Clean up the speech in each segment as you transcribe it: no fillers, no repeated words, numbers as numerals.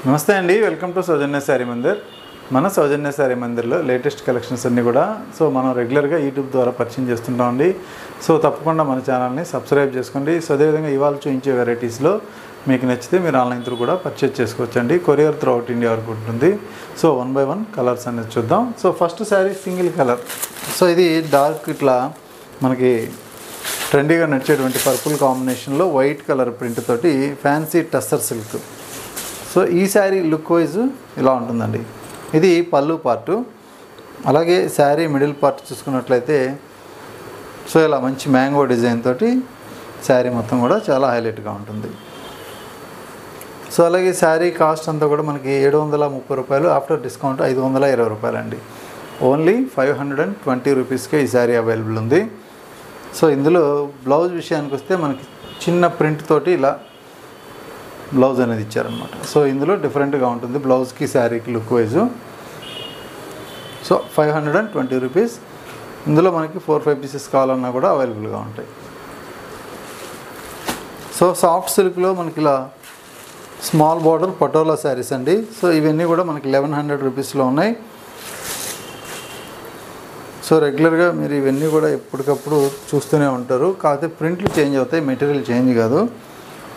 నమస్తే అండి, welcome to సౌజన్య శారీ మందిర్. మన సౌజన్య శారీ మందిర్లో లేటెస్ట్ కలెక్షన్స్ అన్నీ కూడా మనం రెగ్యులర్గా యూట్యూబ్ ద్వారా పరిచయం చేస్తుంటామండి. తప్పకుండా మన ఛానల్ని సబ్స్క్రైబ్ చేసుకోండి. అదేవిధంగా ఇవాళ చూపించే వెరైటీస్లో మీకు నచ్చితే మీరు ఆన్లైన్ త్రూ కూడా పర్చేజ్ చేసుకోవచ్చండి. కొరియర్ త్రూ అవుట్ ఇండియా వరకు ఉంటుంది. వన్ బై వన్ కలర్స్ అనేది చూద్దాం. First sari single colour. ఇది డార్క్ ఇట్లా మనకి ట్రెండీగా నడిచేటువంటి పర్పుల్ కాంబినేషన్లో వైట్ కలర్ ప్రింట్ తోటి ఫ్యాన్సీ టస్సర్ సిల్క్. ఈ శారీ లుక్ వైజ్ ఇలా ఉంటుందండి. ఇది పళ్ళు పార్టు. అలాగే శారీ మిడిల్ పార్ట్ చూసుకున్నట్లయితే ఇలా మంచి మ్యాంగో డిజైన్ తోటి శారీ మొత్తం కూడా చాలా హైలైట్గా ఉంటుంది. అలాగే శారీ కాస్ట్ అంతా కూడా మనకి 730 రూపాయలు, ఆఫ్టర్ డిస్కౌంట్ 520 రూపాయలు అండి. ఓన్లీ 520 రూపీస్కే ఈ శారీ అవైలబుల్ ఉంది. ఇందులో బ్లౌజ్ విషయానికి వస్తే మనకి చిన్న ప్రింట్ తోటి ఇలా బ్లౌజ్ అనేది ఇచ్చారనమాట. ఇందులో డిఫరెంట్గా ఉంటుంది బ్లౌజ్కి శారీకి లుక్ వైజు. 520 రూపీస్. ఇందులో మనకి 4-5 పీసెస్ కావాలన్నా కూడా అవైలబుల్గా ఉంటాయి. సాఫ్ట్ సిల్క్లో మనకి ఇలా స్మాల్ బార్డర్ పటోలా శారీస్ అండి. ఇవన్నీ కూడా మనకి 1100 రూపీస్లో ఉన్నాయి. రెగ్యులర్గా మీరు ఇవన్నీ కూడా ఎప్పటికప్పుడు చూస్తూనే ఉంటారు. కాకపోతే ప్రింట్లు చేంజ్ అవుతాయి, మెటీరియల్ చేంజ్ కాదు.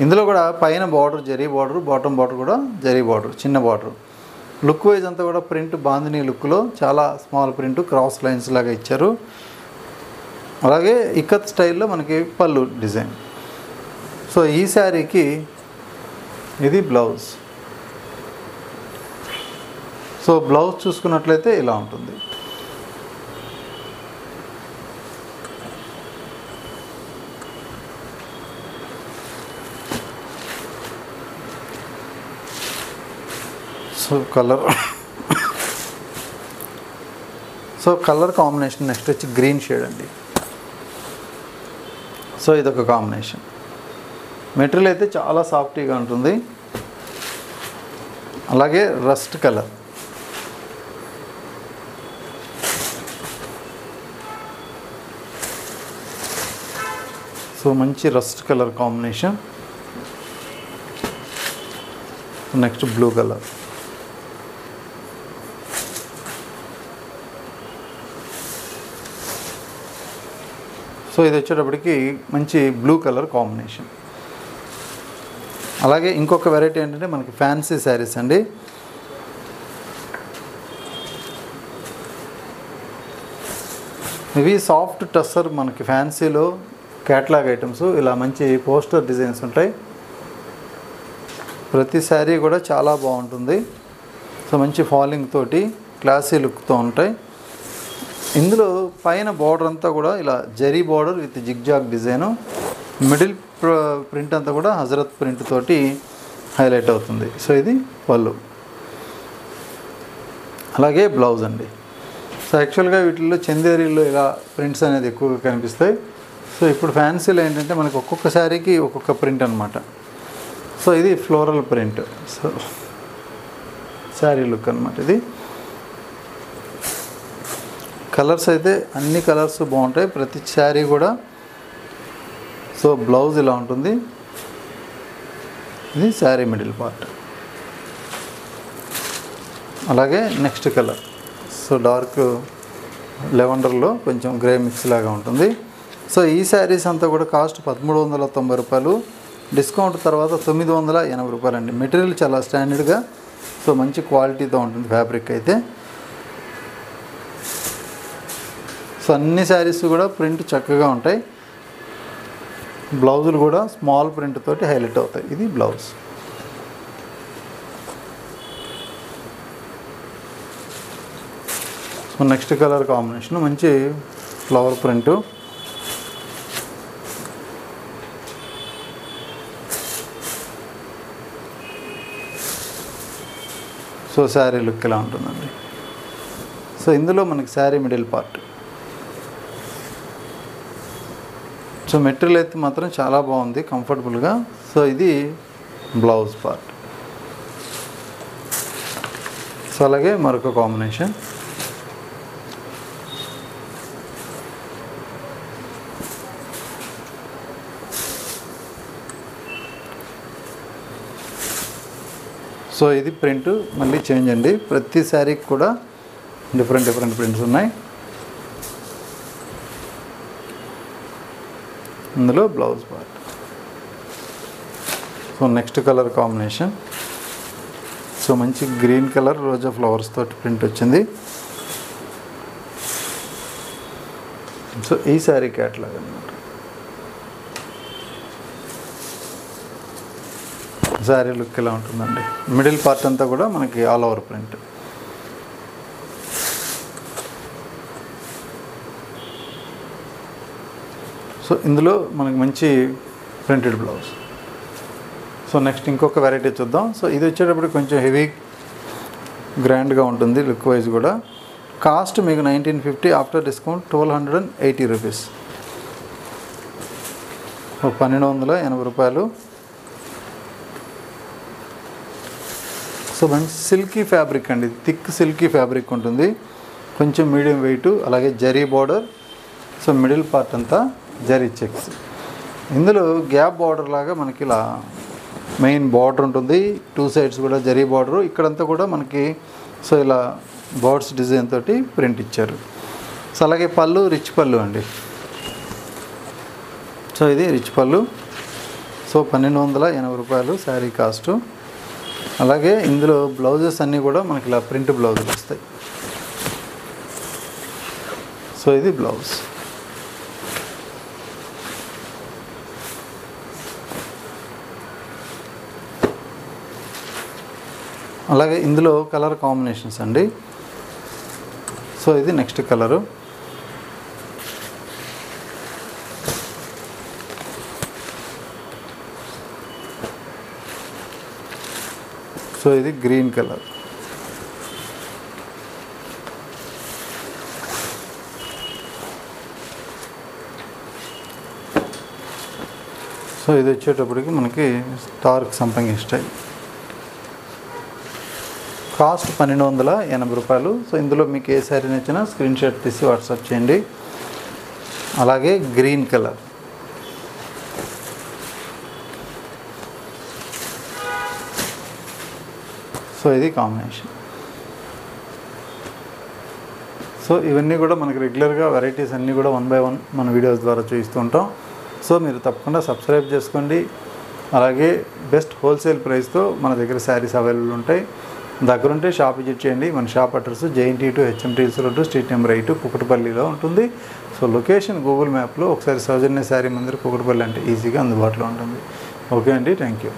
ఇందులో కూడా పైన border zari border, bottom border కూడా జరీ బార్డర్, చిన్న బార్డర్. లుక్ వైజ్ అంతా కూడా ప్రింట్ బాందినీ లుక్లో చాలా స్మాల్ ప్రింట్ క్రాస్ లైన్స్ లాగా ఇచ్చారు. అలాగే ఇక్కత్ స్టైల్లో మనకి పళ్ళు డిజైన్. ఈ శారీకి ఇది బ్లౌజ్. బ్లౌజ్ చూసుకున్నట్లయితే ఇలా ఉంటుంది. కలర్ కలర్ కాంబినేషన్ నెక్స్ట్ వచ్చి గ్రీన్ షేడ్ అండి. ఇదొక కాంబినేషన్. మెటీరియల్ అయితే చాలా సాఫ్ట్గా ఉంటుంది. అలాగే రస్ట్ కలర్. మంచి rust colour combination. Next blue colour. ఇది వచ్చేటప్పటికి మంచి బ్లూ కలర్ కాంబినేషన్. అలాగే ఇంకొక వెరైటీ ఏంటంటే మనకి ఫ్యాన్సీ శారీస్ అండి. ఇవి సాఫ్ట్ టస్సర్ మనకి ఫ్యాన్సీలో క్యాట్లాగ్ ఐటమ్స్. ఇలా మంచి పోస్టర్ డిజైన్స్ ఉంటాయి. ప్రతి శారీ కూడా చాలా బాగుంటుంది. మంచి ఫాలింగ్ తోటి క్లాసీ లుక్తో ఉంటాయి. ఇందులో పైన బార్డర్ అంతా కూడా ఇలా zari border with zigzag design. Middle print అంతా కూడా హజరత్ ప్రింట్ తోటి హైలైట్ అవుతుంది. ఇది పళ్ళు. అలాగే బ్లౌజ్ అండి. యాక్చువల్గా వీటిల్లో చందేరీలో ఇలా ప్రింట్స్ అనేది ఎక్కువగా కనిపిస్తాయి. ఇప్పుడు ఫ్యాన్సీలో ఏంటంటే మనకి ఒక్కొక్క శారీకి ఒక్కొక్క ప్రింట్ అనమాట. ఇది ఫ్లోరల్ ప్రింట్. శారీ లుక్ అనమాట ఇది. కలర్స్ అయితే అన్ని కలర్స్ బాగుంటాయి ప్రతి శారీ కూడా. బ్లౌజ్ ఇలా ఉంటుంది. ఇది శారీ మిడిల్ పార్ట్. అలాగే నెక్స్ట్ కలర్ డార్క్ లెవెండర్లో కొంచెం గ్రే మిక్స్ లాగా ఉంటుంది. ఈ శారీస్ అంతా కూడా కాస్ట్ 1390 రూపాయలు. డిస్కౌంట్ తర్వాత 980 రూపాయలు అండి. మెటీరియల్ చాలా స్టాండర్డ్గా మంచి క్వాలిటీతో ఉంటుంది ఫ్యాబ్రిక్ అయితే. అన్ని శారీస్ కూడా ప్రింట్ చక్కగా ఉంటాయి. బ్లౌజులు కూడా స్మాల్ ప్రింట్ తోటి హైలైట్ అవుతాయి. ఇది బ్లౌజ్. నెక్స్ట్ కలర్ కాంబినేషన్ మంచి ఫ్లవర్ ప్రింటు. శారీ లుక్ ఇలా ఉంటుందండి. ఇందులో మనకి శారీ మిడిల్ పార్ట్. మెటీరియల్ అయితే మాత్రం చాలా బాగుంది కంఫర్టబుల్గా. ఇది బ్లౌజ్ పార్ట్. అలాగే మరొక కాంబినేషన్. సో ఇది ప్రింట్ మళ్ళీ చేంజ్ అండి, ప్రతి శారీకి కూడా డిఫరెంట్ ప్రింట్స్ ఉన్నాయి. ఇందులో blouse part. So next colour combination, so మంచి గ్రీన్ కలర్ రోజా ఫ్లవర్స్ తోటి ప్రింట్ వచ్చింది. సో ఈ శారీ క్యాట్లాగ్ అనమాట. శారీ లుక్ ఇలా ఉంటుందండి. మిడిల్ పార్ట్ అంతా కూడా మనకి ఆల్ ఓవర్ ప్రింట్. సో ఇందులో మనకి మంచి ప్రింటెడ్ బ్లౌజ్. సో నెక్స్ట్ ఇంకొక వెరైటీ చూద్దాం. సో ఇది వచ్చేటప్పుడు కొంచెం హెవీ గ్రాండ్గా ఉంటుంది లుక్ వైజ్ కూడా. కాస్ట్ మీకు 1950, ఆఫ్టర్ డిస్కౌంట్ 1280 రూపీస్. 1280 రూపాయలు. సో మంచి సిల్కీ ఫ్యాబ్రిక్ అండి, థిక్ సిల్కీ ఫ్యాబ్రిక్ ఉంటుంది, కొంచెం మీడియం వెయిట్, అలాగే zari border. So middle part అంతా జరీ చెక్స్. ఇందులో గ్యాప్ బార్డర్ లాగా మనకి ఇలా మెయిన్ బార్డర్ ఉంటుంది, 2 సైడ్స్ కూడా జరీ బార్డరు. ఇక్కడంతా కూడా మనకి సో ఇలా బర్డ్స్ డిజైన్ తోటి ప్రింట్ ఇచ్చారు. సో అలాగే పళ్ళు రిచ్ పళ్ళు అండి. సో ఇది రిచ్ పళ్ళు. సో 1280 రూపాయలు శారీ కాస్టు. అలాగే ఇందులో బ్లౌజెస్ అన్నీ కూడా మనకి ఇలా ప్రింట్ బ్లౌజులు వస్తాయి. సో ఇది బ్లౌజ్. అలాగే ఇందులో కలర్ కాంబినేషన్స్ అండి. సో ఇది నెక్స్ట్ కలరు. సో ఇది గ్రీన్ కలర్. సో ఇది వచ్చేటప్పటికి మనకి డార్క్ సంపంగి స్టైల్. కాస్ట్ 1280 రూపాయలు. సో ఇందులో మీకు ఏ శారీ నచ్చినా స్క్రీన్ షాట్ తీసి వాట్సాప్ చేయండి. అలాగే గ్రీన్ కలర్. సో ఇది కాంబినేషన్. సో ఇవన్నీ కూడా మనకి రెగ్యులర్గా వెరైటీస్ అన్నీ కూడా 1 by 1 మన వీడియోస్ ద్వారా చూపిస్తూ ఉంటాం. సో మీరు తప్పకుండా సబ్స్క్రైబ్ చేసుకోండి. అలాగే బెస్ట్ హోల్సేల్ ప్రైస్తో మన దగ్గర శారీస్ అవైలబుల్ ఉంటాయి. దగ్గరుంటే షాప్ విజిట్ చేయండి. మన shop address JNT2 HMT road, street number 8, కుకట్పల్లిలో ఉంటుంది. సో లొకేషన్ గూగుల్ మ్యాప్లో ఒకసారి సౌజన్య శారీ మందిర్ కుకట్పల్లి అంటే ఈజీగా అందుబాటులో ఉంటుంది. ఓకే అండి, థ్యాంక్ యూ.